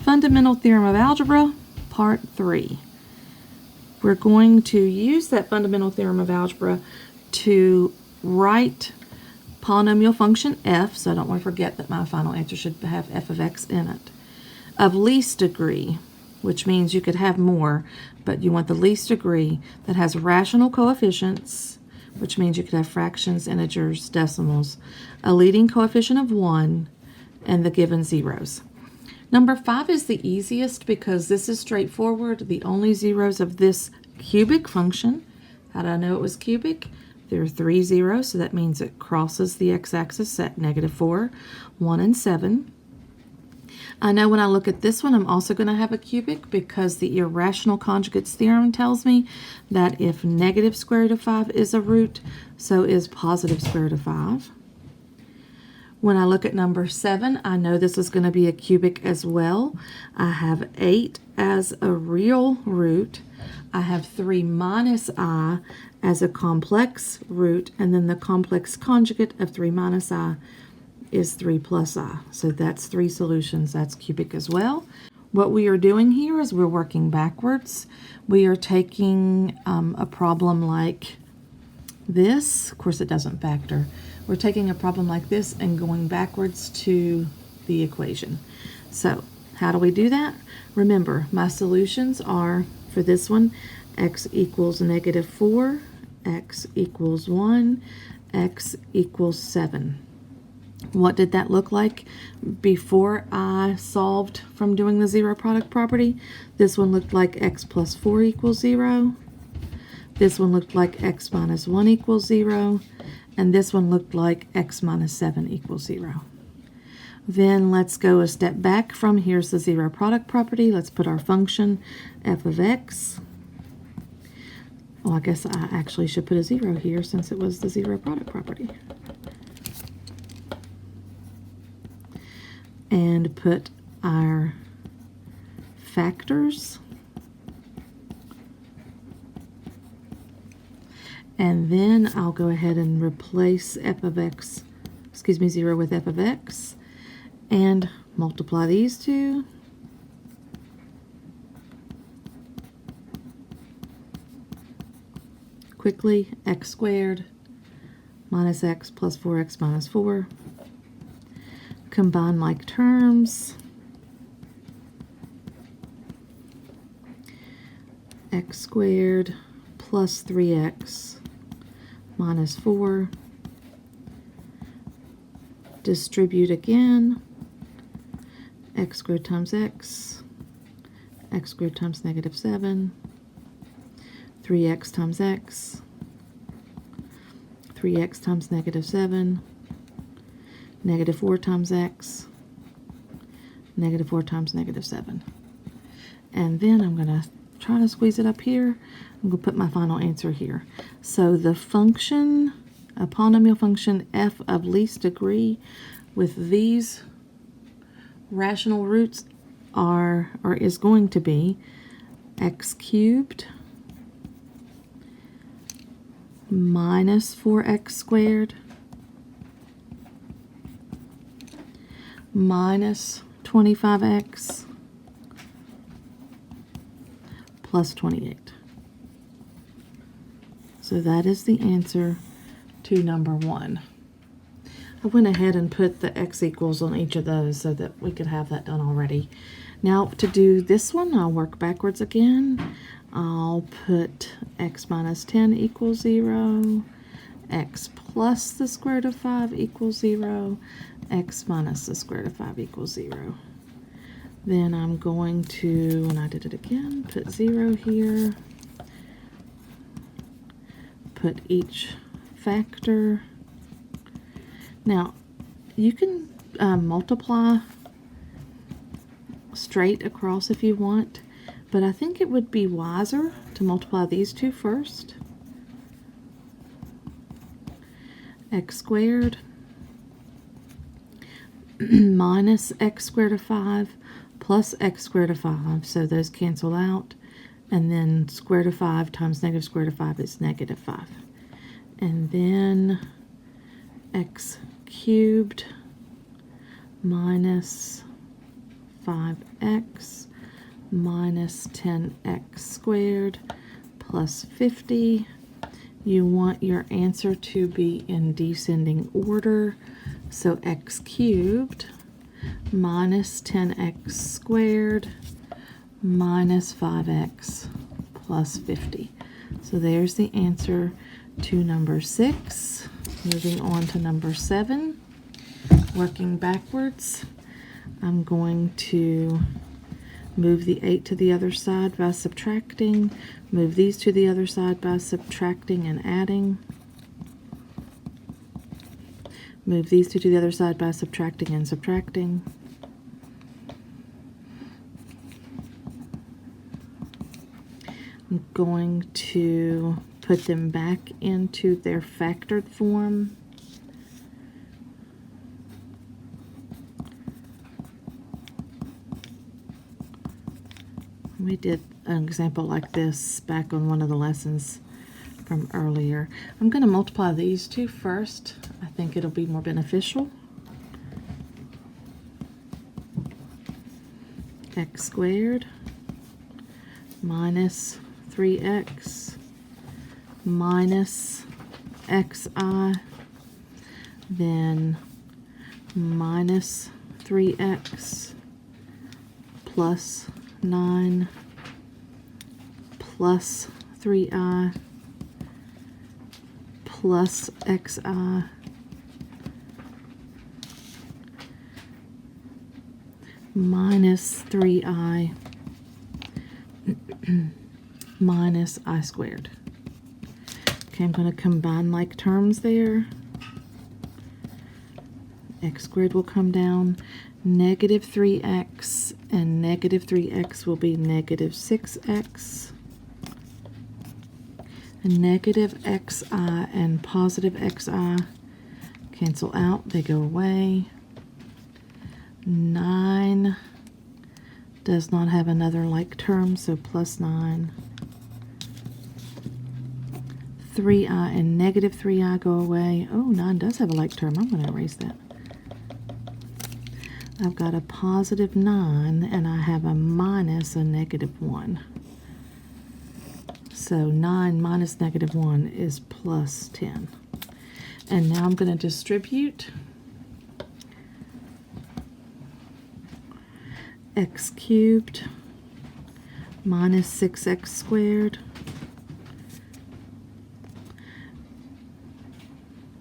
Fundamental Theorem of Algebra, Part 3. We're going to use that fundamental theorem of algebra to write polynomial function f, so I don't want to forget that my final answer should have f of x in it, of least degree, which means you could have more, but you want the least degree that has rational coefficients, which means you could have fractions, integers, decimals, a leading coefficient of 1, and the given zeros. Number 5 is the easiest because this is straightforward. The only zeros of this cubic function, how did I know it was cubic? There are 3 zeros, so that means it crosses the x-axis at -4, 1, and 7. I know when I look at this one, I'm also going to have a cubic because the irrational conjugates theorem tells me that if negative square root of 5 is a root, so is positive square root of 5. When I look at number 7, I know this is going to be a cubic as well. I have 8 as a real root. I have 3 minus I as a complex root, and then the complex conjugate of 3 minus I is 3 plus I. So that's 3 solutions. That's cubic as well. What we are doing here is we're working backwards. We are taking a problem like this. Of course, it doesn't factor. We're taking a problem like this and going backwards to the equation. So how do we do that? Remember, my solutions are, for this one, x equals -4, x equals 1, x equals 7. What did that look like before I solved from doing the zero product property? This one looked like x plus 4 equals 0. This one looked like x minus 1 equals 0. And this one looked like x minus 7 equals 0. Then let's go a step back from here's the zero product property. Let's put our function f of x. Well, I guess I actually should put a 0 here since it was the zero product property. And put our factors. And then I'll go ahead and replace f of x, 0 with f of x, and multiply these two. Quickly, x squared minus x plus 4x minus 4. Combine like terms. X squared plus 3x minus 4. Distribute again. X squared times x. X squared times -7. 3x times x. 3x times -7. -4 times x. -4 times -7. And then I'm going to try to squeeze it up here. I'm going to put my final answer here. So the function, a polynomial function f of least degree with these rational roots is going to be x cubed minus 4x squared minus 25x plus 28. So that is the answer to number 1. I went ahead and put the x equals on each of those so that we could have that done already. Now to do this one, I'll work backwards again. I'll put x minus 10 equals 0, x plus the square root of 5 equals 0, x minus the square root of 5 equals 0. Then I'm going to, when I did it again, put 0 here. Put each factor. Now, you can multiply straight across if you want, but I think it would be wiser to multiply these two first. X squared minus x squared of 5 plus x squared of 5, so those cancel out. And then square root of 5 times negative square root of 5 is -5. And then x cubed minus 5x minus 10x squared plus 50. You want your answer to be in descending order, so x cubed minus 10x squared minus 5x plus 50. So there's the answer to number 6. Moving on to number 7, working backwards, I'm going to move the 8 to the other side by subtracting, move these to the other side by subtracting and adding, move these two to the other side by subtracting and subtracting. I'm going to put them back into their factored form. We did an example like this back on one of the lessons from earlier. I'm going to multiply these two first. I think it'll be more beneficial. X squared minus 3x minus xi, then minus 3x plus 9 plus 3i plus xi minus 3i minus I squared. Okay, I'm going to combine like terms there. X squared will come down. Negative 3x and negative 3x will be negative 6x. And negative xi and positive xi cancel out. They go away. 9 does not have another like term, so plus 9. 3i and negative 3i go away. Oh, 9 does have a like term. I'm going to erase that. I've got a positive 9 and I have a minus a negative 1. So 9 minus negative 1 is plus 10. And now I'm going to distribute. X cubed minus 6x squared.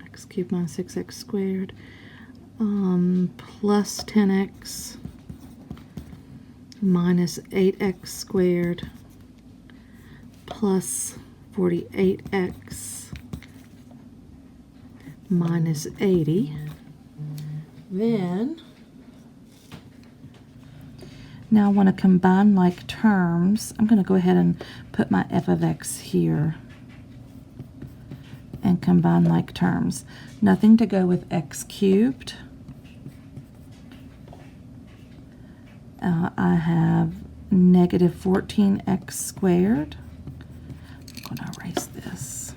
X cubed minus 6x squared. Plus 10x minus 8x squared plus 48x minus 80. Then now I want to combine like terms. I'm going to go ahead and put my f of x here and combine like terms. Nothing to go with x cubed. I have negative 14x squared. I'm going to erase this.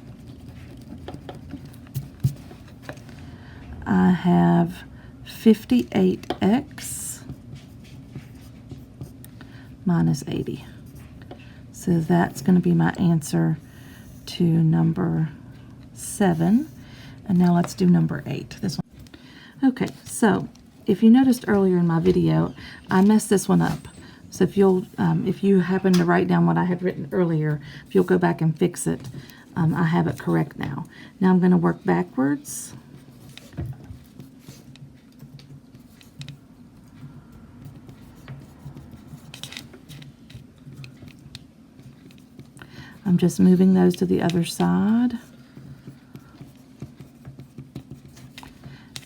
I have 58x minus 80. So that's going to be my answer to number 7. And now let's do number 8. This one. Okay, so if you noticed earlier in my video, I messed this one up. So if you happen to write down what I had written earlier, if you'll go back and fix it, I have it correct now. Now I'm going to work backwards. I'm just moving those to the other side.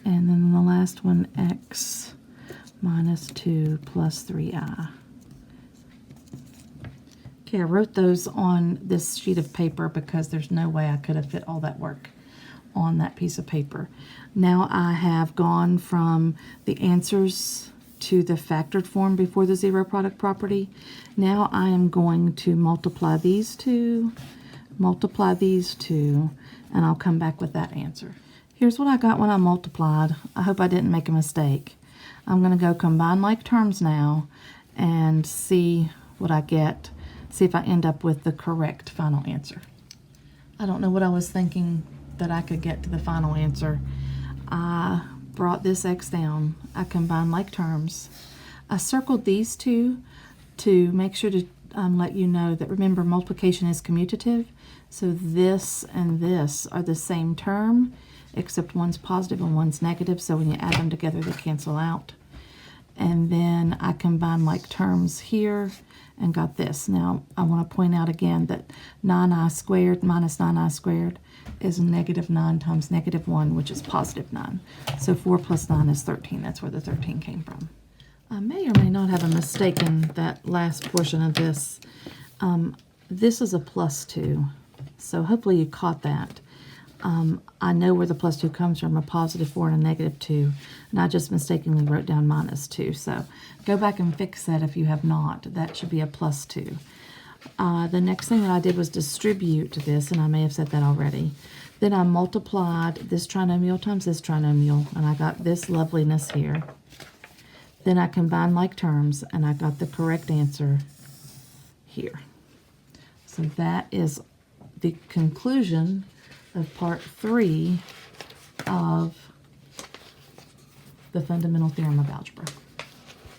And then the last one, x minus 2 plus 3i. Okay, I wrote those on this sheet of paper because there's no way I could have fit all that work on that piece of paper. Now I have gone from the answers to the factored form before the zero product property. Now I am going to multiply these two, and I'll come back with that answer. Here's what I got when I multiplied. I hope I didn't make a mistake. I'm going to go combine like terms now and see what I get, see if I end up with the correct final answer. I don't know what I was thinking that I could get to the final answer. I brought this x down, I combined like terms. I circled these two to make sure to let you know that, remember, multiplication is commutative, so this and this are the same term, except one's positive and one's negative, so when you add them together they cancel out. And then I combined like terms here and got this. Now I want to point out again that 9i squared minus 9i squared is negative 9 times negative 1, which is positive 9. So 4 plus 9 is 13. That's where the 13 came from. I may or may not have a mistake in that last portion of this. This is a plus 2, so hopefully you caught that. I know where the plus 2 comes from, a positive 4 and a negative 2, and I just mistakenly wrote down minus 2. So go back and fix that if you have not. That should be a plus 2. The next thing that I did was distribute this, and I may have said that already. Then I multiplied this trinomial times this trinomial, and I got this loveliness here. Then I combined like terms, and I got the correct answer here. So that is the conclusion of part 3 of the fundamental theorem of algebra.